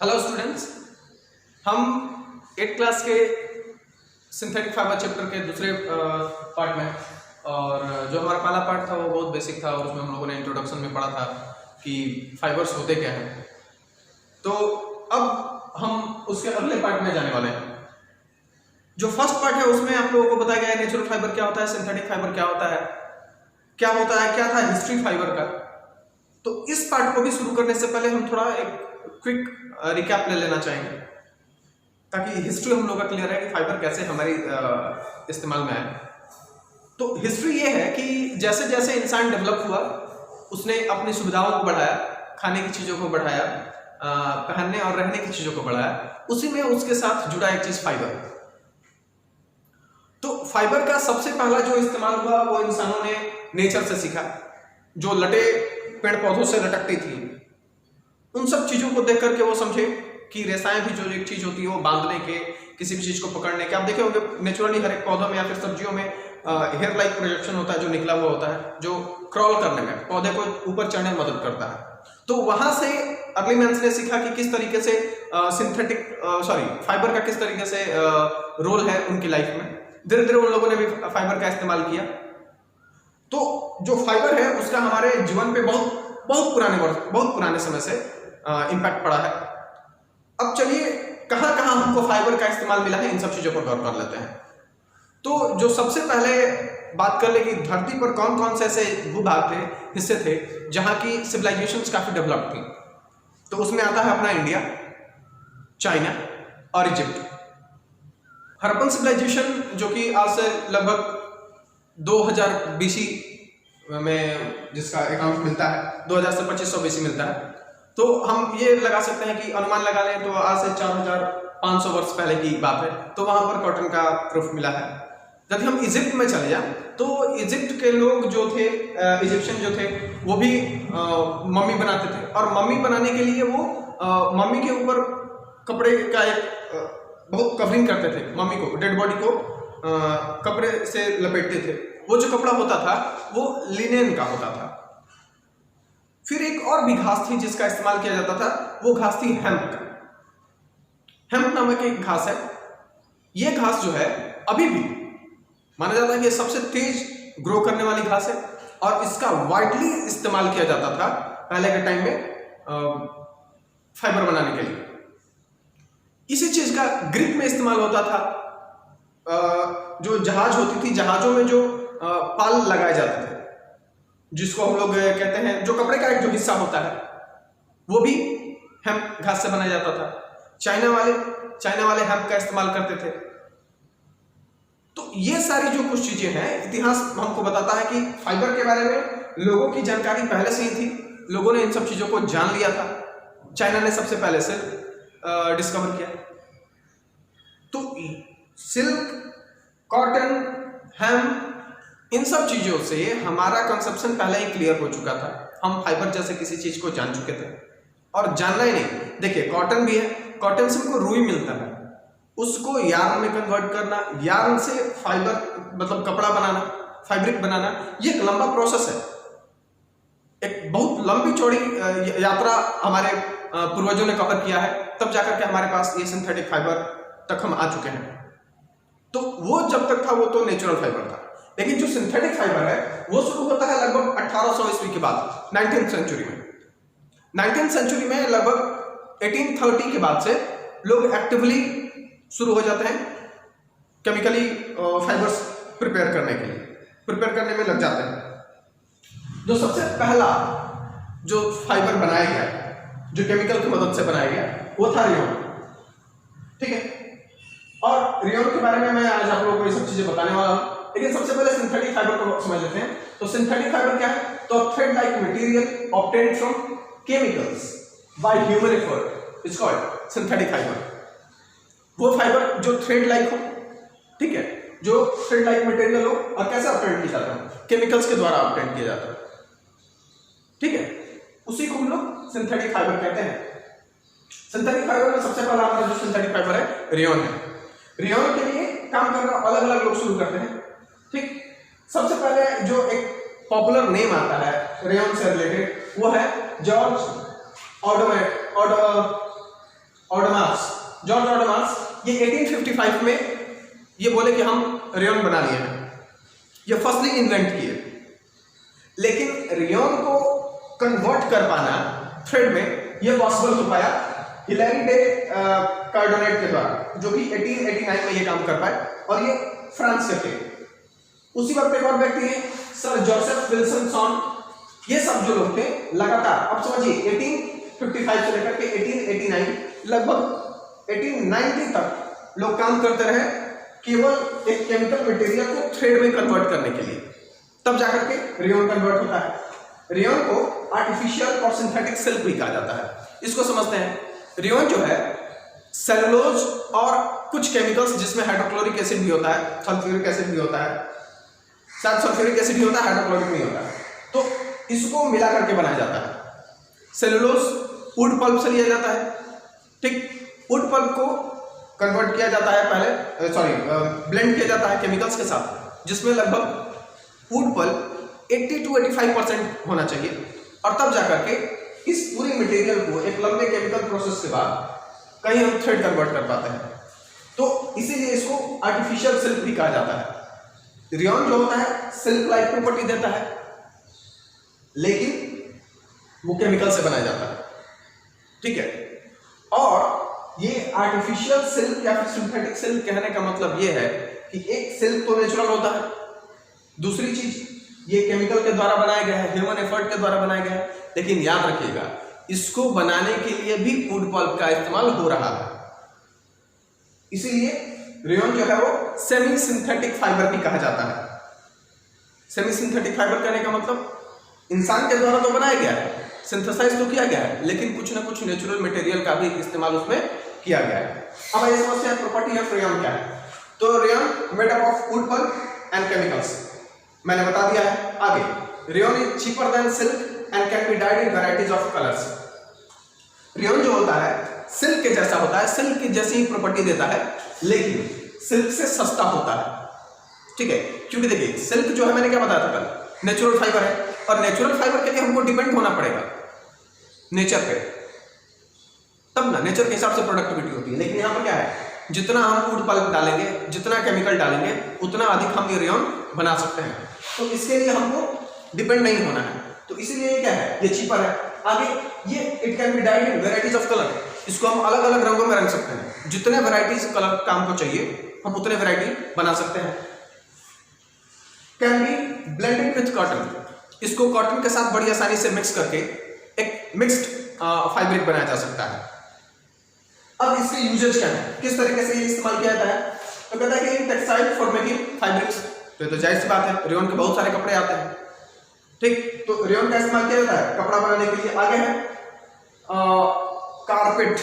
Hello students, हम 8th class के synthetic fibre chapter के दूसरे पार्ट में और जो हमारा पहला पार्ट था वो बहुत बेसिक था और उसमें हम लोगों ने इंट्रोडक्शन में पढ़ा था कि फाइबर्स होते क्या हैं। तो अब हम उसके अगले पार्ट में जाने वाले हैं। जो फर्स्ट पार्ट है उसमें आप लोगों को बताया गया है नेचुरल फाइबर क्या होता है, सिंथेटिक फाइबर क्या होता है, क्या था हिस्ट्री फाइबर का। तो इस पार्ट को भी शुरू करने से पहले हम थोड़ा एक क्विक रिकैप ले लेना चाहेंगे ताकि हिस्ट्री हम लोग का क्लियर है कि फाइबर कैसे हमारी इस्तेमाल में आए। तो हिस्ट्री ये है कि जैसे जैसे इंसान डेवलप हुआ उसने अपनी सुविधाओं को बढ़ाया, खाने की चीज़ों को बढ़ाया, पहनने और रहने की चीज़ों को बढ़ाया, उसी में उसके साथ जुड़ा एक चीज़ फाइबर। तो फाइबर का सबसे पहला जो इस्तेमाल हुआ वो इंसानों ने नेचर से सीखा। जो लटे पेड़ पौधों से लटकती थी उन सब चीज़ों को देख करके वो समझे कि रेसाएं भी जो एक चीज़ होती है वो बांधने के, किसी भी चीज़ को पकड़ने के। आप देखे होंगे नेचुरली हर एक पौधों में या फिर सब्जियों में हेयर लाइक प्रोजेक्शन होता है जो निकला हुआ होता है, जो क्रॉल करने में, पौधे को ऊपर चढ़ने में मदद करता है। तो वहां से अर्ली मैंस ने सीखा कि किस तरीके से फाइबर का किस तरीके से रोल है उनकी लाइफ में। धीरे धीरे उन लोगों ने भी फाइबर का इस्तेमाल किया। तो जो फाइबर है उसका हमारे जीवन पे बहुत पुराने समय से इम्पैक्ट पड़ा है। अब चलिए कहां कहां हमको फाइबर का इस्तेमाल मिला है इन सब चीजों पर गौर कर लेते हैं। तो जो सबसे पहले बात कर ले कि धरती पर कौन कौन से ऐसे भूभाग थे, हिस्से थे जहां की सिविलाइजेशंस काफी डेवलप थी, तो उसमें आता है अपना इंडिया, चाइना और इजिप्ट। हड़प्पन सिविलाइजेशन जो कि आज से लगभग 2000 BC में जिसका अकाउंट मिलता है, 2000 से 2500 BC मिलता है। तो हम ये लगा सकते हैं कि अनुमान लगा लें तो आज से 4500 वर्ष पहले की बात है। तो वहां पर कॉटन का प्रूफ मिला है। जब हम इजिप्ट में चले जाएं तो इजिप्ट के लोग जो थे, इजिप्शियन जो थे, वो भी मम्मी बनाते थे और मम्मी बनाने के लिए वो मम्मी के ऊपर कपड़े का एक बहुत कवरिंग करते थे। मम्मी को, डेड बॉडी को कपड़े से लपेटते थे। वो जो कपड़ा होता था वो लिनेन का होता था। फिर एक और भी घास थी जिसका इस्तेमाल किया जाता था, वो घास थी हेम्प का। हेम्प नामक एक घास है। ये घास जो है अभी भी माना जाता है कि सबसे तेज ग्रो करने वाली घास है और इसका वाइडली इस्तेमाल किया जाता था पहले के टाइम में फाइबर बनाने के लिए। इसी चीज का ग्रीक में इस्तेमाल होता था। जो जहाज होती थी, जहाजों में जो पाल लगाए जाते थे, जिसको हम लोग कहते हैं, जो कपड़े का एक जो हिस्सा होता है, वो भी हेम्प घास से बनाया जाता था। चाइना वाले हेम्प का इस्तेमाल करते थे। तो ये सारी जो कुछ चीजें हैं, इतिहास हमको बताता है कि फाइबर के बारे में लोगों की जानकारी पहले से ही थी। लोगों ने इन सब चीजों को जान लिया था। चाइना ने सबसे पहले से डिस्कवर किया। तो सिल्क, कॉटन, हेम्प, इन सब चीजों से हमारा कंसेप्शन पहले ही क्लियर हो चुका था। हम फाइबर जैसे किसी चीज को जान चुके थे और जानना ही नहीं। देखिए कॉटन भी है, कॉटन से हमको रुई मिलता है, उसको यार्न में कन्वर्ट करना, यार्न से फाइबर मतलब कपड़ा बनाना, फैब्रिक बनाना, ये एक लंबा प्रोसेस है। एक बहुत लंबी चौड़ी यात्रा हमारे पूर्वजों ने कवर किया है, तब जाकर के हमारे पास ये सिंथेटिक फाइबर तक हम आ चुके हैं। तो वो जब तक था वो तो नेचुरल फाइबर था, लेकिन जो सिंथेटिक फाइबर है वो शुरू होता है लगभग 1800 ईस्वी के बाद, 19th सेंचुरी में। 19th सेंचुरी में लगभग 1830 के बाद से लोग एक्टिवली शुरू हो जाते हैं केमिकली फाइबर्स प्रिपेयर करने में लग जाते हैं। जो सबसे पहला जो फाइबर बनाया गया, जो केमिकल की मदद से बनाया गया, वो था रेयन। ठीक है, और रेयन के बारे में मैं आज आप लोगों को ये सब चीजें बताने वाला हूं। लेकिन सबसे पहले सिंथेटिक फाइबर को समझ लेते हैं। तो सिंथेटिक फाइबर क्या है? तो thread like material obtained from chemicals by human effort is called synthetic fibre. वो फाइबर जो थ्रेड लाइक हो, ठीक है, जो थ्रेड लाइक मटेरियल हो, और कैसे ऑब्टेन किया जाता है? केमिकल्स के द्वारा ऑब्टेन किया जाता है। ठीक है, उसी को हम लोग सिंथेटिक फाइबर कहते हैं। सिंथेटिक फाइबर में सबसे पहला हमारा जो सिंथेटिक फाइबर है रेयन है। रेयन के लिए काम करना अलग अलग लोग शुरू करते हैं। ठीक, सबसे पहले जो एक पॉपुलर नेम आता है रेयन से रिलेटेड वो है जॉर्ज जॉर्ज ऑटोमास ये 1855 में ये बोले कि हम रेयॉन बना लिए हैं, ये फर्स्टली इन्वेंट किए। लेकिन रेयॉन को कन्वर्ट कर पाना थ्रेड में ये पॉसिबल हो पाया हिलेरी डे कार्डोनेट के द्वारा, जो कि 1889 में ये काम कर पाए, और ये फ्रांस से थे। उसी वक्त एक और व्यक्ति है सर जोसेफ विल्सन सॉन, ये सब जो लोग थे लगातार, अब समझिए 1855 से लेकर के 1889 लगभग 1890 तक लोग काम करते रहे केवल एक केमिकल मटेरियल को थ्रेड में कन्वर्ट करने के लिए, तब जाकर के रेयॉन कन्वर्ट होता है। रेयॉन को आर्टिफिशियल और सिंथेटिक सिल्क भी कहा जाता है। इसको समझते हैं, रेयॉन जो है सेलुलोज और कुछ केमिकल्स जिसमें हाइड्रोक्लोरिक एसिड भी होता है, सल्फ्यूरिक एसिड भी होता है, शायद सल्फ्यूरिक एसिड भी होता है, हाइड्रोक्लोरिक नहीं होता है, तो इसको मिला करके बनाया जाता है। सेलुलोज वुड पल्प से लिया जाता है, ठीक, वुड पल्प को कन्वर्ट किया जाता है पहले, ब्लेंड किया जाता है केमिकल्स के साथ, जिसमें लगभग वुड पल्प 80 to 85% होना चाहिए, और तब जाकर के इस पूरी मटेरियल को एक लंबे केमिकल प्रोसेस के बाद कहीं हम थ्रेड कन्वर्ट कर पाते हैं। तो इसीलिए इसको आर्टिफिशियल सिल्क भी कहा जाता है। रेयॉन जो होता है सिल्क लाइक प्रॉपर्टी देता है, लेकिन वो केमिकल से बनाया जाता है, ठीक है। और ये आर्टिफिशियल सिल्क या फिर सिंथेटिक सिल्क कहने का मतलब ये है कि एक सिल्क तो नेचुरल होता है, दूसरी चीज ये केमिकल के द्वारा बनाया गया है, ह्यूमन एफर्ट के द्वारा बनाया गया है, लेकिन याद रखिएगा इसको बनाने के लिए भी वुड पल्प का इस्तेमाल हो रहा है। इसीलिए रेयॉन जो है वो सेमी सिंथेटिक फाइबर भी कहा जाता है। सेमी सिंथेटिक फाइबर कहने का मतलब इंसान के द्वारा तो बनाया गया है, सिंथेसाइज तो किया गया है, लेकिन कुछ ना कुछ नेचुरल मटेरियल का भी इस्तेमाल उसमें किया गया है। अब ये समझते हैं प्रॉपर्टी ऑफ रेयॉन क्या है। तो rayon made up of wood pulp and chemicals, मैंने बता दिया है। आगे, rayon is cheaper than silk and can be died in varieties of colours. Rayon जो होता है सिल्क के जैसा होता है, सिल्क की जैसी ही प्रॉपर्टी देता है, लेकिन सिल्क से सस्ता होता है, ठीक है। क्योंकि देखिए सिल्क जो है, मैंने क्या बताया था कल, नेचुरल फाइबर है, और नेचुरल फाइबर के लिए हमको डिपेंड होना पड़ेगा नेचर पे, तब ना नेचर के हिसाब से प्रोडक्टिविटी होती है। लेकिन यहाँ पर क्या है, जितना हम वुड पल्प डालेंगे, जितना केमिकल डालेंगे, उतना अधिक हम ये रेयॉन बना सकते हैं। तो इसके लिए हमको डिपेंड नहीं होना है, तो इसीलिए ये क्या है, ये चीपर है। आगे ये it can be died in varieties of colour, इसको हम अलग अलग रंगों में रंग सकते हैं, जितने वेराइटीज कलर का हमको चाहिए हम उतने वेराइटी बना सकते हैं। Can be blended with cotton, इसको कॉटन के साथ बड़ी आसानी से मिक्स करके एक मिक्स्ड फैब्रिक बनाया जा सकता है। अब इसके यूजेज क्या है, किस तरीके से ये इस्तेमाल किया जाता है, तो कहता है कि टेक्सटाइल फॉर मेकिंग फैब्रिक्स, तो जाहिर सी बात है रेयॉन के बहुत सारे कपड़े आते हैं, ठीक, तो रेयॉन का इस्तेमाल किया जाता है कपड़ा बनाने के लिए। आगे है कारपेट,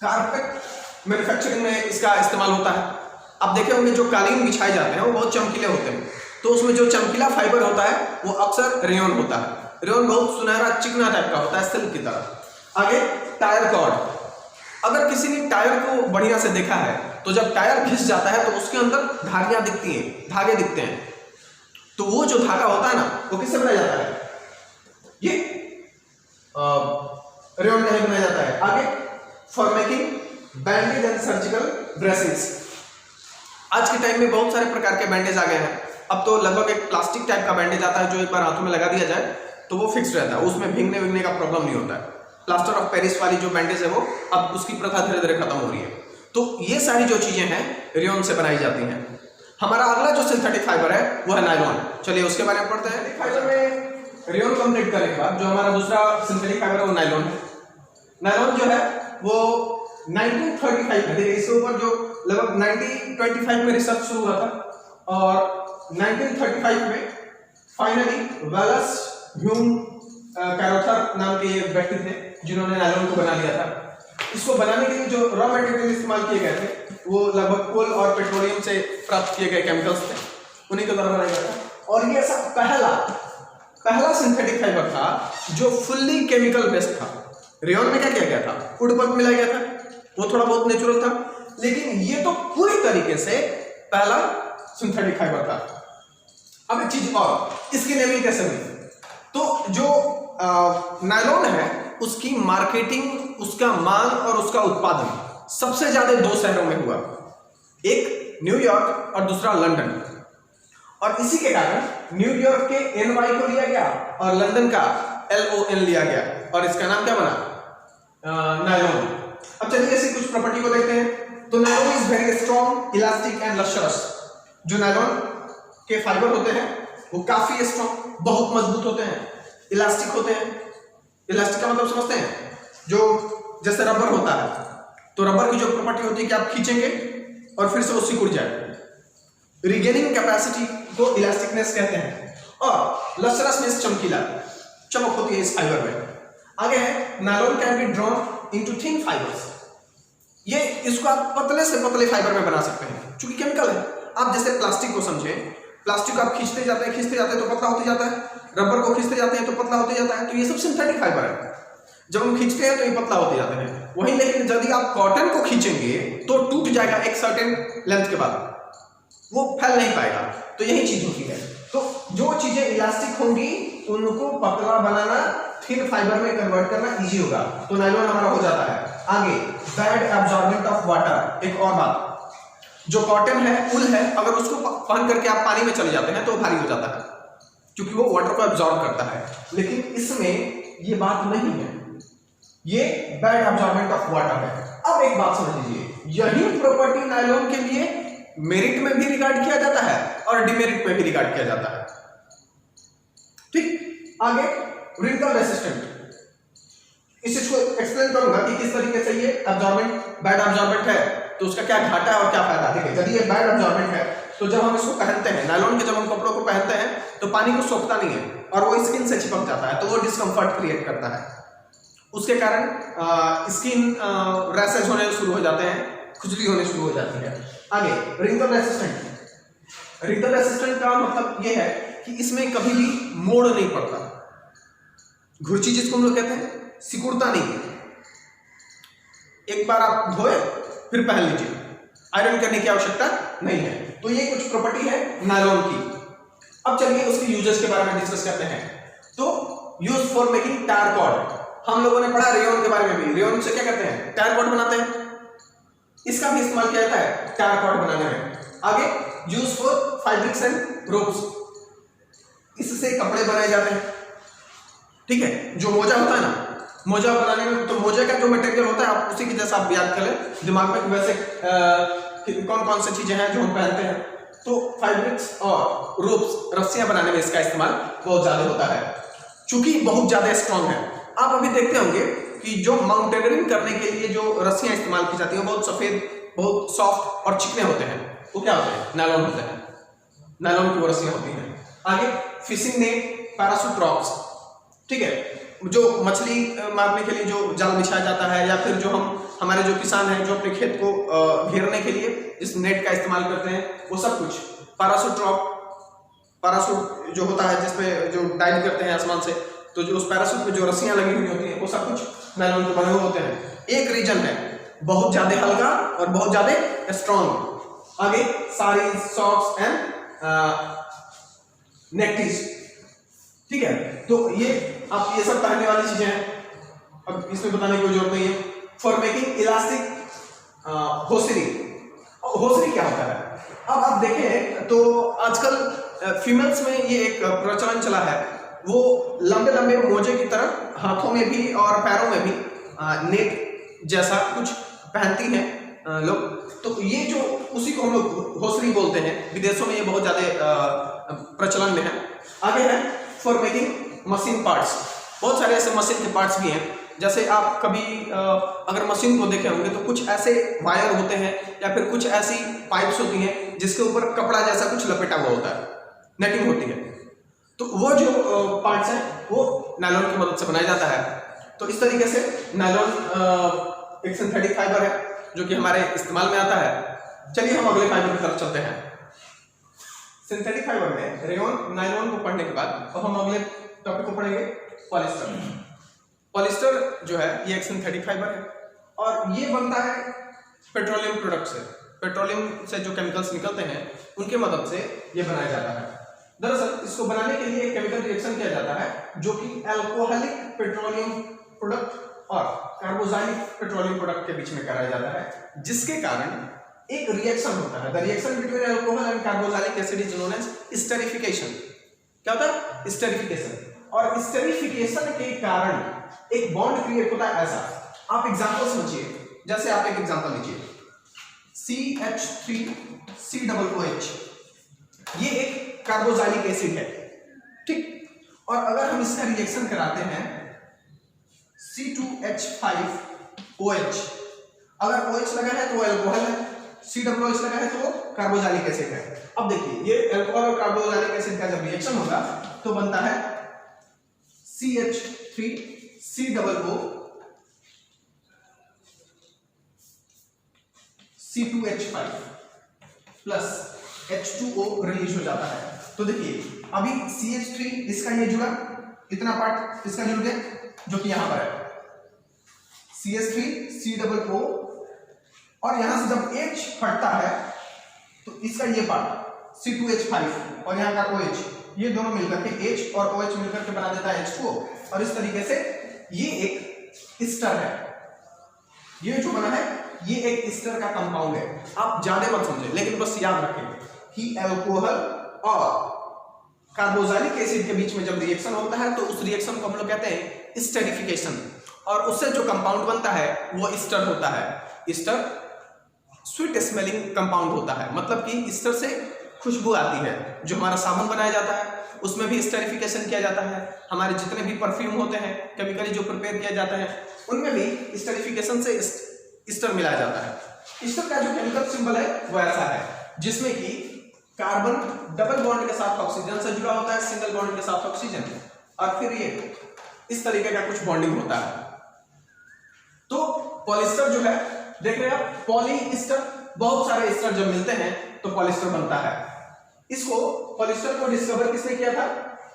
कारपेट मैन्युफैक्चरिंग में इसका इस्तेमाल होता है। अब देखे होंगे जो कालीन बिछाए जाते हैं वो बहुत चमकीले होते हैं, तो उसमें जो चमकीला फाइबर होता है वो अक्सर रेयॉन होता है। रेयॉन बहुत सुनहरा चिकना टाइप का होता है, सिल्क की तरह। आगे टायर कॉर्ड, अगर किसी ने टायर को बढ़िया से देखा है तो जब टायर घिस जाता है तो उसके अंदर धागियां दिखती हैं, धागे दिखते हैं, तो वो जो धागा होता है ना वो किससे बनाया जाता है, ये रेयॉन का बनाया जाता है। आगे for making bandage and surgical dressings, आज के टाइम में बहुत सारे प्रकार के बैंडेज आ गए हैं। अब तो लगभग एक प्लास्टिक टाइप का बैंडेज आता है जो एक बार हाथों में लगा दिया जाए तो वो फिक्स रहता है, उसमें भीगने विगने का प्रॉब्लम नहीं होता है। प्लास्टर ऑफ पेरिस वाली जो बैंडेज है वो अब उसकी प्रथा धीरे धीरे खत्म हो रही है। तो ये सारी जो चीजें हैं रेयॉन से बनाई जाती हैं। हमारा अगला जो सिंथेटिक फाइबर है वो है नायलॉन, चलिए उसके बारे में पढ़ते हैं। फाइबर में रेयॉन कंप्लीट करने के बाद जो हमारा दूसरा सिंथेटिक फाइबर है वो नायलॉन है। नायलॉन जो है वो 1935 में, देखिए इसके ऊपर जो लगभग 1925 में रिसर्च शुरू हुआ था और 1935 में फाइनली वेलस ह्यूम कैरोथर नाम के व्यक्ति थे जिन्होंने नायलॉन को बना लिया था। इसको बनाने के लिए जो रॉ मटेरियल इस्तेमाल किए गए थे वो लगभग कोल और पेट्रोलियम से प्राप्त किए गए केमिकल्स थे, उन्हीं के द्वारा बनाया गया था। और ये सब पहला सिंथेटिक फाइबर था जो फुल्ली केमिकल बेस्ड था। रेयॉन में क्या किया गया था, वुड पल्प मिलाया गया था, वो थोड़ा बहुत नेचुरल था, लेकिन ये तो पूरी तरीके से पहला सिंथेटिक फाइबर था। अब एक चीज और, इसकी नेमिंग कैसे हुई, तो जो नायलॉन है उसकी मार्केटिंग, उसका मांग और उसका उत्पादन सबसे ज्यादा दो शहरों में हुआ, एक न्यूयॉर्क और दूसरा लंदन। और इसी के कारण न्यूयॉर्क के NY को लिया गया और लंदन का LON लिया गया और इसका नाम क्या बना, नायलॉन। अब चलिए ऐसी कुछ प्रॉपर्टी को देखते हैं। तो nylon is very strong, elastic and lustrous. जो नायलॉन के फाइबर होते हैं वो काफी स्ट्रॉन्ग, बहुत मजबूत होते हैं, इलास्टिक होते हैं। इलास्टिक का मतलब समझते हैं, जो जैसे रबर होता है, तो रबर की जो प्रॉपर्टी होती है कि आप खींचेंगे और फिर से वो सिकुड़ जाए। रिगेनिंग कैपेसिटी को इलास्टिकनेस कहते हैं। और लस्ट्रसनेस, चमकीला, चमक होती है इस फाइबर में। आगे है nylon can be drawn into thin fibres. ये इसको आप पतले से पतले फाइबर में बना सकते हैं, क्योंकि केमिकल है। आप जैसे प्लास्टिक को समझे, प्लास्टिक को आप खींचते जाते हैं तो पतला होते जाता है, रबर को खींचते जाते हैं तो पतला होते जाता है। तो ये सब सिंथेटिक फाइबर है, जब हम खींचते हैं तो ये पतला होते जाते हैं। वहीं लेकिन यदि आप कॉटन को खींचेंगे तो टूट जाएगा एक सर्टेन लेंथ के बाद, वो फैल नहीं पाएगा। तो यही चीज होती है। तो जो चीजें इलास्टिक होंगी उनको पतला बनाना, थिन फाइबर में कन्वर्ट करना इजी होगा। तो नायलॉन हमारा हो जाता है। आगे बैड एब्जॉर्बेंट ऑफ वाटर। एक और बात, जो कॉटन है, उल है, अगर उसको पहन करके आप पानी में चले जाते हैं तो भारी हो जाता है, क्योंकि वो वाटर को एब्जॉर्ब करता है। लेकिन इसमें ये बात नहीं है, ये बैड एब्जॉर्बेंट ऑफ वाटर है। अब एक बात समझ लीजिए, यही प्रॉपर्टी नायलॉन के लिए मेरिट में भी रिगार्ड किया जाता है और डिमेरिट में भी रिगार्ड किया जाता है। ठीक, आगे रिंकल रेसिस्टेंट। इस चीज को एक्सप्लेन करूंगा कि किस तरीके से ये एब्जॉर्बेंट, बैड एब्जॉर्बेंट है तो उसका क्या घाटा है और क्या फायदा। ठीक है, यदि ये बैड एब्जॉर्बेंट है तो जब हम इसको पहनते हैं, नायलॉन के जब हम कपड़ों को पहनते हैं तो पानी को सोखता नहीं है और वो स्किन से चिपक जाता है, तो वो डिस्कंफर्ट क्रिएट करता है। उसके कारण स्किन रैशेज होने शुरू हो जाते हैं, खुजली होने शुरू हो जाती है। आगे रिंकल रेसिस्टेंट। रिंकल रेसिस्टेंट का मतलब ये है कि इसमें कभी भी मोड़ नहीं पड़ता, घुर्ची जिसको हम लोग कहते हैं, सिकुड़ता नहीं। एक बार आप धोए फिर पहन लीजिए, आयरन करने की आवश्यकता नहीं है। तो ये कुछ प्रॉपर्टी है नायलॉन की। अब चलिए उसके यूजेस के बारे में डिस्कस करते हैं। तो use for making tyre cord. हम लोगों ने पढ़ा रेयन के बारे में भी। रेयन से क्या करते हैं, टायर कॉर्ड बनाते हैं। इसका भी इस्तेमाल किया जाता है टायर कॉर्ड बनाने में। आगे use for fabrics and ropes, इससे कपड़े बनाए जाते हैं। ठीक है, जो मोजा होता है ना, मोजा बनाने में तो मोजे का जो मटेरियल होता है आप उसी की जैसा आप याद कर लें दिमाग में, वैसे कौन कौन सी चीजें हैं जो हम पहनते हैं। तो फैब्रिक्स और रोप्स, रस्सियां बनाने में इसका इस्तेमाल बहुत ज्यादा होता है, चूंकि बहुत ज्यादा स्ट्रॉन्ग है। आप अभी देखते होंगे कि जो माउंटेनियरिंग करने के लिए जो रस्सियां इस्तेमाल की जाती हैं बहुत सफेद, बहुत सॉफ्ट और चिकने होते हैं। वो क्या होते हैं, नायलॉन होते हैं। नायलॉन की वो रस्सियां होती हैं। आगे फिशिंग नेट, पैराशूट रॉक्स। ठीक है, जो मछली मारने के लिए जो जाल बिछाया जाता है, या फिर जो हमारे जो किसान हैं जो अपने खेत को घेरने के लिए इस नेट का इस्तेमाल करते हैं, वो सब कुछ। पैराशूट रॉक, पैराशूट जो होता है जिसपे जो डाइव करते हैं आसमान से, तो जो उस पैराशूट पे जो रस्सियां लगी हुई होती हैं वो सब कुछ नायलॉन के बने हुए होते हैं। एक रीजन है बहुत ज्यादा हल्का और बहुत ज्यादा स्ट्रॉन्ग। आगे साड़ी, सॉक्स एंड नेकटीज। ठीक है, तो ये आप ये सब पहनने वाली चीजें हैं, अब इसमें बताने की कोई जरूरत नहीं है। For making elastic hosiery. Hosiery क्या होता है, अब आप देखें तो आजकल फीमेल्स में ये एक प्रचलन चला है, वो लंबे लंबे मोजे की तरह हाथों में भी और पैरों में भी नेट जैसा कुछ पहनती हैं लोग। तो ये जो उसी को हम लोग होसरी बोलते हैं, विदेशों में ये बहुत ज्यादा प्रचलन में है। आगे है फॉर मेकिंग मशीन पार्ट्स। बहुत सारे ऐसे मशीन के पार्ट्स भी हैं, जैसे आप कभी अगर मशीन को देखे होंगे तो कुछ ऐसे वायर होते हैं या फिर कुछ ऐसी पाइप्स होती हैं जिसके ऊपर कपड़ा जैसा कुछ लपेटा हुआ होता है, नेटिंग होती है। तो वो जो पार्ट्स हैं वो नायलॉन की मदद से बनाया जाता है। तो इस तरीके से नायलॉन एक सिंथेटिक फाइबर है जो कि हमारे इस्तेमाल में आता है। चलिए हम अगले फाइबर की तरफ चलते हैं। सिंथेटिक फाइबर में रेयन, नायलॉन को पढ़ने के बाद अब हम अगले टॉपिक को पढ़ेंगे, पॉलिस्टर। पॉलिस्टर जो है ये एक सिंथेटिक फाइबर है और ये बनता है पेट्रोलियम प्रोडक्ट से। पेट्रोलियम से जो केमिकल्स निकलते हैं उनके मदद से ये बनाया जाता है। दरअसल इसको बनाने के लिए एक केमिकल रिएक्शन किया जाता है जो कि अल्कोहलिक पेट्रोलियम प्रोडक्ट और कार्बोजाइलिक पेट्रोलियम प्रोडक्ट के बीच में कराया जाता है, जिसके कारण एक रिएक्शन होता है। The reaction between alcohol and carboxylic acid is known as esterification. क्या होता है? स्टेरिफिकेशन। और स्टेरिफिकेशन के कारण एक बॉन्ड क्रिएट होता है ऐसा। आप एग्जांपल समझिए, जैसे आप एक एग्जांपल लीजिए, CH3COOH, ये एक कार्बोजाइलिक एसिड है, ठीक। और अगर हम इसका रिएक्शन कराते हैं C2H5OH, अगर OH लगा है तो वो अल्कोहल है, COOH लगा है तो वो कार्बोजाइलिक एसिड है। अब देखिए, ये अल्कोहल और कार्बोजाइलिक एसिड का जब रिएक्शन होगा तो बनता है CH3COO C2H5 plus H2O release हो जाता है। तो देखिए, अभी CH3 इसका ये जुड़ा, इतना पार्ट इसका जुड़ गया जो कि यहां पर है CH3COO, और यहां से जब H फटता है तो इसका ये पार्ट C2H5 और यहां का OH, ये दोनों मिलकर के H और OH मिलकर के बना देता है H2O। और इस तरीके से ये एक एस्टर है, ये जो बना है ये एक एस्टर का कंपाउंड है। आप ज्यादा मत समझे, लेकिन बस याद रखेंगे कि अल्कोहल और कार्बोजाइलिक एसिड के बीच में जब रिएक्शन होता है तो उस रिएक्शन को हम लोग कहते हैं स्टेरिफिकेशन, और उससे जो कंपाउंड बनता है वो एस्टर होता है। एस्टर स्वीट स्मेलिंग कंपाउंड होता है, मतलब कि एस्टर से खुशबू आती है। जो हमारा साबुन बनाया जाता है उसमें भी स्टेरिफिकेशन किया जाता है। हमारे जितने भी परफ्यूम होते हैं केमिकली जो प्रिपेयर किया जाता है उनमें भी स्टेरिफिकेशन से एस्टर मिलाया जाता है। एस्टर का जो केमिकल सिंबल है वो ऐसा है, जिसमें कि कार्बन डबल बॉन्ड के साथ ऑक्सीजन से जुड़ा होता है, सिंगल बॉन्ड के साथ ऑक्सीजन, और फिर ये इस तरीके का कुछ बॉन्डिंग होता है। तो पॉलिएस्टर जो है, देख रहे हैं आप, पॉलीएस्टर, बहुत सारे एस्टर जब मिलते हैं तो पॉलिएस्टर बनता है। इसको पॉलिएस्टर को डिस्कवर किसने किया था?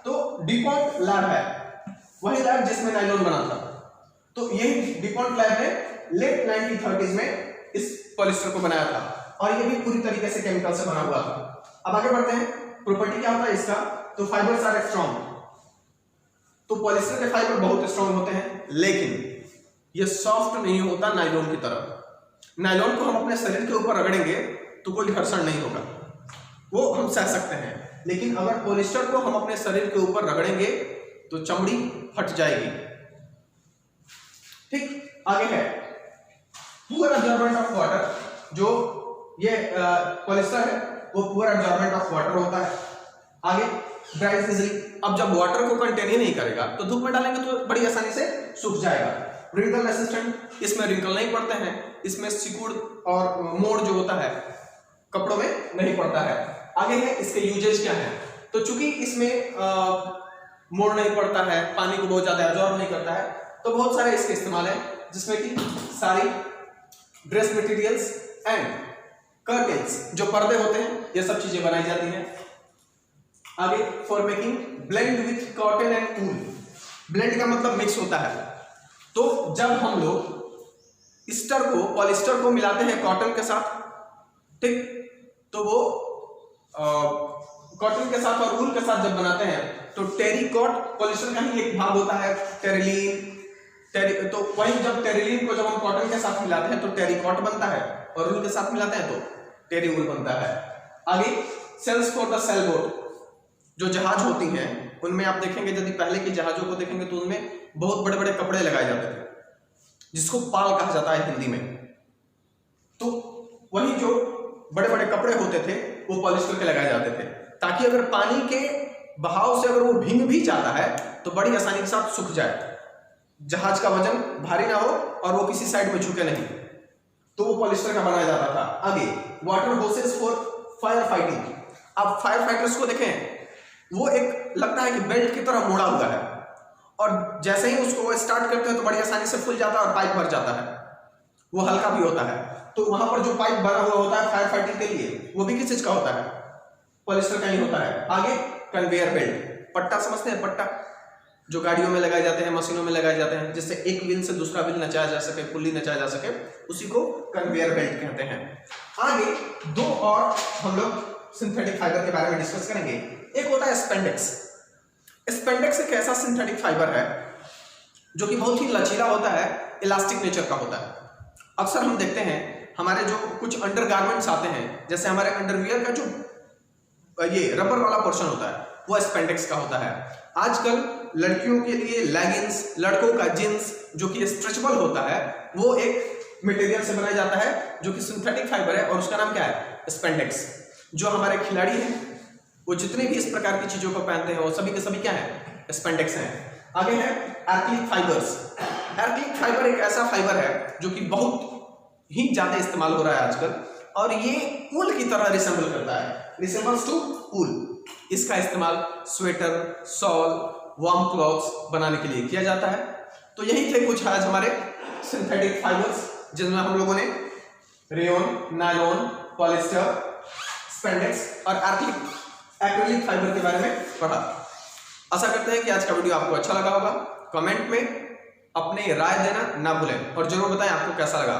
तो डिपॉन्ट लैब है, वही लैब जिसमें नायलॉन बना था। तो यही डिपॉन्ट लैब ने लेट 1930s में इस पॉलिएस्टर को बनाया था, और ये भी पूरी तरीके से केमिकल से बना हुआ था। अब आगे बढ़ते हैं, प्रॉपर्टी क्या होता है इसका? तो फाइबर्स आर स्ट्रॉन्ग। तो पॉलिएस्टर के फाइबर बहुत स्ट्रॉन्ग होते हैं, लेकिन ये सॉफ्ट नहीं होता नायलॉन की तरह। नायलॉन को हम अपने शरीर के ऊपर रगड़ेंगे तो कोई घर्षण नहीं होगा, वो हम सह सकते हैं, लेकिन अगर पॉलिएस्टर को हम अपने शरीर के ऊपर रगड़ेंगे तो चमड़ी फट जाएगी, ठीक। आगे है पुअर एब्जॉर्बेंट ऑफ वाटर। जो ये पॉलिएस्टर है वो पुअर एब्जॉर्बेंट ऑफ वाटर होता है। आगे ड्राइज इजीली। अब जब वाटर को कंटेन ही नहीं करेगा तो धूप में डालेंगे तो बड़ी आसानी से सूख जाएगा। रिंकल रेसिस्टेंट, इसमें रिंकल नहीं पड़ते हैं, इसमें सिकुड़ और मोड़ जो होता है कपड़ों में नहीं पड़ता है। आगे है इसके यूजेज क्या है। तो चूंकि इसमें मोड़ नहीं पड़ता है, पानी को बहुत ज्यादा एब्जॉर्ब नहीं करता है, तो बहुत सारे इसके इस्तेमाल है, जिसमें कि सारी ड्रेस मटेरियल्स एंड कर्टेन्स, जो पर्दे होते हैं, ये सब चीजें बनाई जाती हैं। आगे for making blend with cotton and wool. Blend का मतलब मिक्स होता है। तो जब हम लोग एस्टर को, पॉलिएस्टर को मिलाते हैं कॉटन के साथ, ठीक, तो वो कॉटन के साथ और वूल के साथ जब बनाते हैं तो टेरिकॉट, पॉलिएस्टर का ही एक भाग होता है टेरिलीन। तो वही जब टेरिलीन को जब हम कॉटन के साथ मिलाते हैं तो टेरिकॉट बनता है, और वूल के साथ मिलाते हैं तो टेरी वूल बनता है। आगे sails for the sail boat. जो जहाज होती हैं उनमें आप देखेंगे, यदि पहले के जहाजों को देखेंगे तो उनमें बहुत बड़े बड़े कपड़े लगाए जाते थे, जिसको पाल कहा जाता है हिंदी में। तो वही जो बड़े बड़े कपड़े होते थे वो पॉलिएस्टर के लगाए जाते थे, ताकि अगर पानी के बहाव से अगर वो भीग भी जाता है तो बड़ी आसानी के साथ सूख जाए, जहाज का वजन भारी ना हो और वो किसी साइड में झुके नहीं। तो वो पॉलिएस्टर का बनाया जाता था। आगे water hoses for fire fighting. आप फायर फाइटर्स को देखें, वो एक लगता है कि बेल्ट की तरह मोड़ा हुआ है, और जैसे ही उसको स्टार्ट करते हैं तो बड़ी आसानी से खुल जाता है और पाइप भर जाता है। वो हल्का भी होता है। तो वहां पर जो पाइप बना हुआ होता है फायर फाइटिंग के लिए, वो भी किस चीज का होता है? पॉलिएस्टर का ही होता है। आगे कन्वेयर बेल्ट, पट्टा समझते हैं? पट्टा जो गाड़ियों में लगाए जाते हैं, मशीनों में लगाए जाते हैं, जिससे एक व्हील से दूसरा व्हील नचाया जा सके, पुल्ली नचाया जा सके, उसी को कन्वेयर बेल्ट कहते हैं। आगे दो और हम लोग सिंथेटिक फाइबर के बारे में डिस्कस करेंगे। एक होता है स्पेंडेक्स। स्पेंडेक्स एक ऐसा सिंथेटिक फाइबर है जो कि बहुत ही लचीला होता है, इलास्टिक नेचर का होता है। अक्सर हम देखते हैं हमारे जो कुछ अंडरगारमेंट्स आते हैं, जैसे हमारे अंडरवियर का जो ये रबर वाला पोर्शन होता है वो स्पेंडेक्स का होता है। आजकल लड़कियों के लिए लेगिंग्स, लड़कों का जींस जो कि स्ट्रेचेबल होता है, वो एक मटेरियल से बनाया जाता है जो कि सिंथेटिक फाइबर है और उसका नाम क्या है? स्पेंडेक्स। जो हमारे खिलाड़ी हैं वो जितने भी इस प्रकार की चीजों को पहनते हैं वो सभी के सभी क्या है? स्पेंडेक्स हैं। आगे है एक्रिलिक फाइबर्स। एक्रिलिक फाइबर एक ऐसा फाइबर है जो कि बहुत ही ज्यादा इस्तेमाल हो रहा है आजकल, और ये ऊल की तरह रिसेंबल करता है, रिसेंबल्स टू ऊल। इसका इस्तेमाल स्वेटर, शॉल, वार्म क्लॉथ्स बनाने के लिए किया जाता है। तो यही थे कुछ आज हमारे सिंथेटिक फाइबर्स, जिनमें हम लोगों ने रेयन, नायलॉन, पॉलिस्टर, स्पेंडेक्स और एक्रिलिक फाइबर के बारे में पढ़ा। आशा करते हैं कि आज का वीडियो आपको अच्छा लगा होगा। कमेंट में अपने राय देना ना भूलें और जरूर बताएं आपको कैसा लगा।